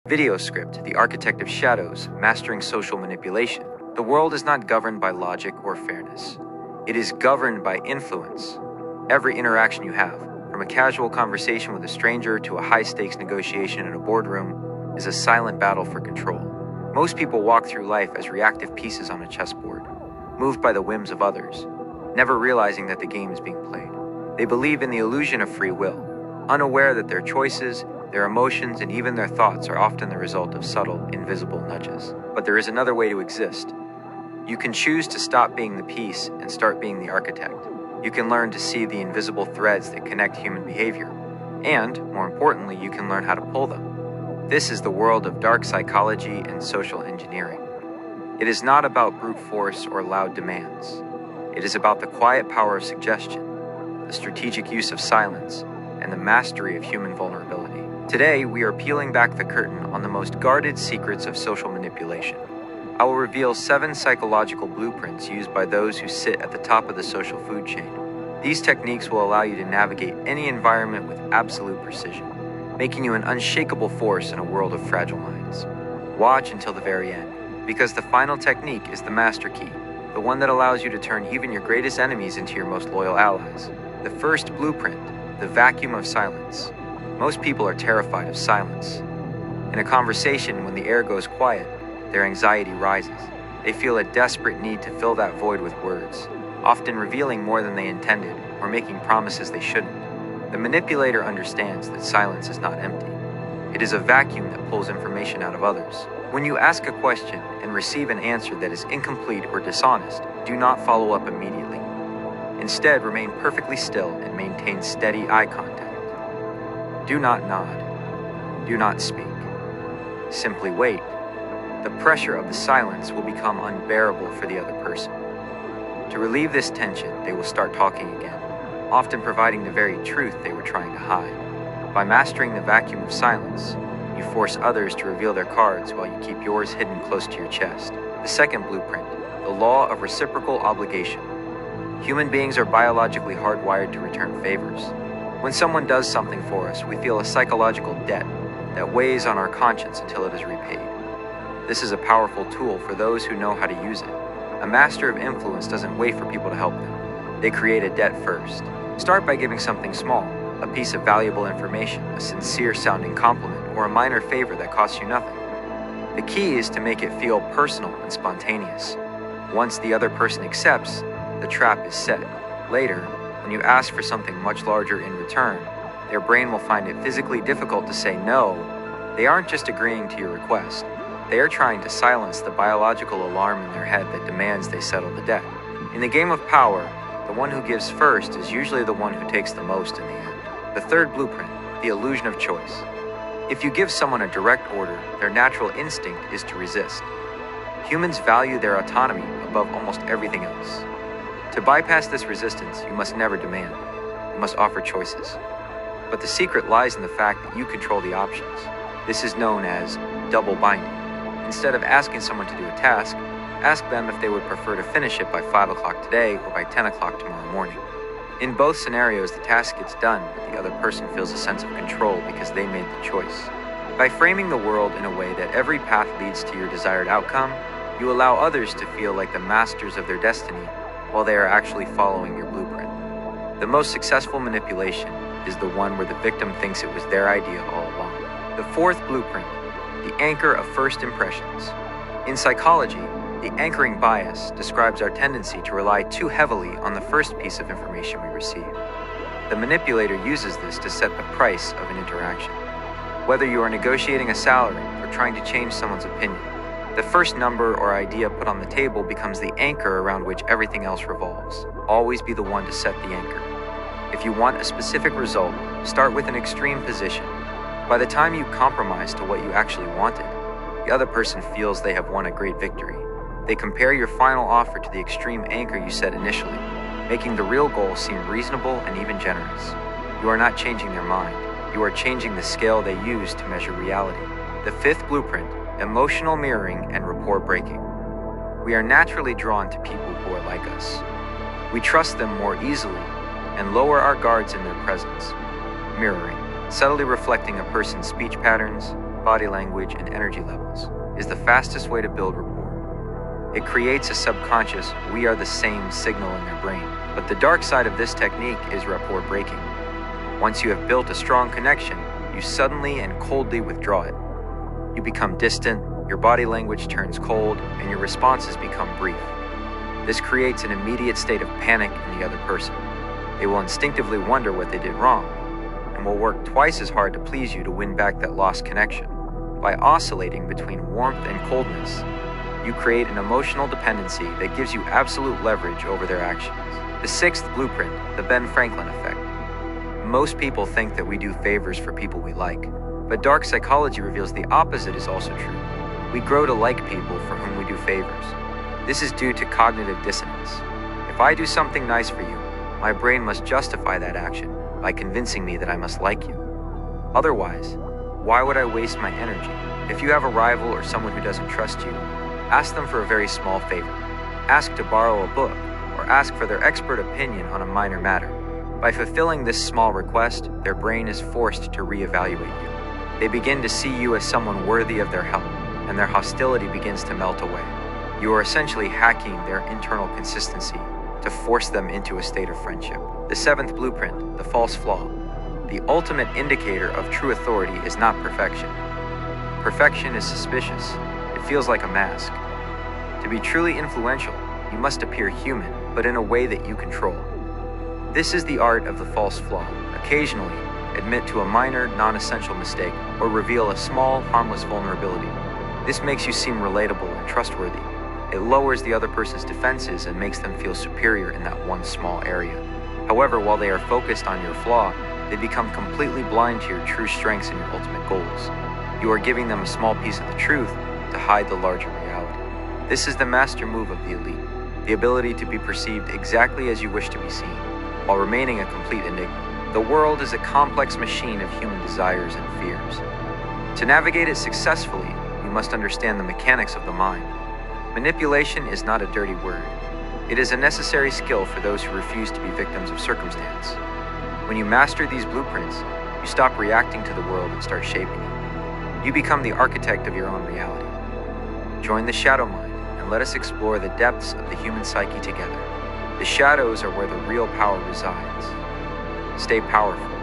Video script, the architect of shadows, mastering social manipulation. The world is not governed by logic or fairness. It is governed by influence. Every interaction you have, from a casual conversation with a stranger to a high-stakes negotiation in a boardroom, is a silent battle for control. Most people walk through life as reactive pieces on a chessboard, moved by the whims of others, never realizing that the game is being played. They believe in the illusion of free will, unaware that their choices, their emotions, and even their thoughts are often the result of subtle, invisible nudges. But there is another way to exist. You can choose to stop being the piece and start being the architect. You can learn to see the invisible threads that connect human behavior. And, more importantly, you can learn how to pull them. This is the world of dark psychology and social engineering. It is not about brute force or loud demands. It is about the quiet power of suggestion, the strategic use of silence, and the mastery of human vulnerability. Today, we are peeling back the curtain on the most guarded secrets of social manipulation. I will reveal 7 psychological blueprints used by those who sit at the top of the social food chain. These techniques will allow you to navigate any environment with absolute precision, making you an unshakable force in a world of fragile minds. Watch until the very end, because the final technique is the master key, the one that allows you to turn even your greatest enemies into your most loyal allies. The first blueprint, the vacuum of silence. Most people are terrified of silence. In a conversation, when the air goes quiet, their anxiety rises. They feel a desperate need to fill that void with words, often revealing more than they intended or making promises they shouldn't. The manipulator understands that silence is not empty. It is a vacuum that pulls information out of others. When you ask a question and receive an answer that is incomplete or dishonest, do not follow up immediately. Instead, remain perfectly still and maintain steady eye contact. Do not nod. Do not speak. Simply wait. The pressure of the silence will become unbearable for the other person. To relieve this tension, they will start talking again, often providing the very truth they were trying to hide. By mastering the vacuum of silence, you force others to reveal their cards while you keep yours hidden close to your chest. The second blueprint, the law of reciprocal obligation. Human beings are biologically hardwired to return favors. When someone does something for us, we feel a psychological debt that weighs on our conscience until it is repaid. This is a powerful tool for those who know how to use it. A master of influence doesn't wait for people to help them. They create a debt first. Start by giving something small, a piece of valuable information, a sincere-sounding compliment, or a minor favor that costs you nothing. The key is to make it feel personal and spontaneous. Once the other person accepts, the trap is set. Later, when you ask for something much larger in return, their brain will find it physically difficult to say no. They aren't just agreeing to your request. They are trying to silence the biological alarm in their head that demands they settle the debt. In the game of power, the one who gives first is usually the one who takes the most in the end. The third blueprint, the illusion of choice. If you give someone a direct order, their natural instinct is to resist. Humans value their autonomy above almost everything else. To bypass this resistance, you must never demand. You must offer choices. But the secret lies in the fact that you control the options. This is known as double binding. Instead of asking someone to do a task, ask them if they would prefer to finish it by 5 o'clock today or by 10 o'clock tomorrow morning. In both scenarios, the task gets done, but the other person feels a sense of control because they made the choice. By framing the world in a way that every path leads to your desired outcome, you allow others to feel like the masters of their destiny while they are actually following your blueprint. The most successful manipulation is the one where the victim thinks it was their idea all along. The fourth blueprint, the anchor of first impressions. In psychology, the anchoring bias describes our tendency to rely too heavily on the first piece of information we receive. The manipulator uses this to set the price of an interaction. Whether you are negotiating a salary or trying to change someone's opinion, the first number or idea put on the table becomes the anchor around which everything else revolves. Always be the one to set the anchor. If you want a specific result, start with an extreme position. By the time you compromise to what you actually wanted, the other person feels they have won a great victory. They compare your final offer to the extreme anchor you set initially, making the real goal seem reasonable and even generous. You are not changing their mind. You are changing the scale they use to measure reality. The fifth blueprint, emotional mirroring and rapport breaking. We are naturally drawn to people who are like us. We trust them more easily and lower our guards in their presence. Mirroring, subtly reflecting a person's speech patterns, body language, and energy levels, is the fastest way to build rapport. It creates a subconscious "we are the same" signal in their brain. But the dark side of this technique is rapport breaking. Once you have built a strong connection, you suddenly and coldly withdraw it. You become distant, your body language turns cold, and your responses become brief. This creates an immediate state of panic in the other person. They will instinctively wonder what they did wrong, and will work twice as hard to please you to win back that lost connection. By oscillating between warmth and coldness, you create an emotional dependency that gives you absolute leverage over their actions. The sixth blueprint, the Ben Franklin effect. Most people think that we do favors for people we like, but dark psychology reveals the opposite is also true. We grow to like people for whom we do favors. This is due to cognitive dissonance. If I do something nice for you, my brain must justify that action by convincing me that I must like you. Otherwise, why would I waste my energy? If you have a rival or someone who doesn't trust you, ask them for a very small favor. Ask to borrow a book, or ask for their expert opinion on a minor matter. By fulfilling this small request, their brain is forced to reevaluate you. They begin to see you as someone worthy of their help, and their hostility begins to melt away. You are essentially hacking their internal consistency to force them into a state of friendship. The seventh blueprint, the false flaw. The ultimate indicator of true authority is not perfection. Perfection is suspicious. It feels like a mask. To be truly influential, you must appear human, but in a way that you control. This is the art of the false flaw. Occasionally, admit to a minor, non-essential mistake or reveal a small, harmless vulnerability. This makes you seem relatable and trustworthy. It lowers the other person's defenses and makes them feel superior in that one small area. However, while they are focused on your flaw, they become completely blind to your true strengths and your ultimate goals. You are giving them a small piece of the truth to hide the larger reality. This is the master move of the elite, the ability to be perceived exactly as you wish to be seen, while remaining a complete enigma. The world is a complex machine of human desires and fears. To navigate it successfully, you must understand the mechanics of the mind. Manipulation is not a dirty word. It is a necessary skill for those who refuse to be victims of circumstance. When you master these blueprints, you stop reacting to the world and start shaping it. You become the architect of your own reality. Join the shadow mind and let us explore the depths of the human psyche together. The shadows are where the real power resides. Stay powerful.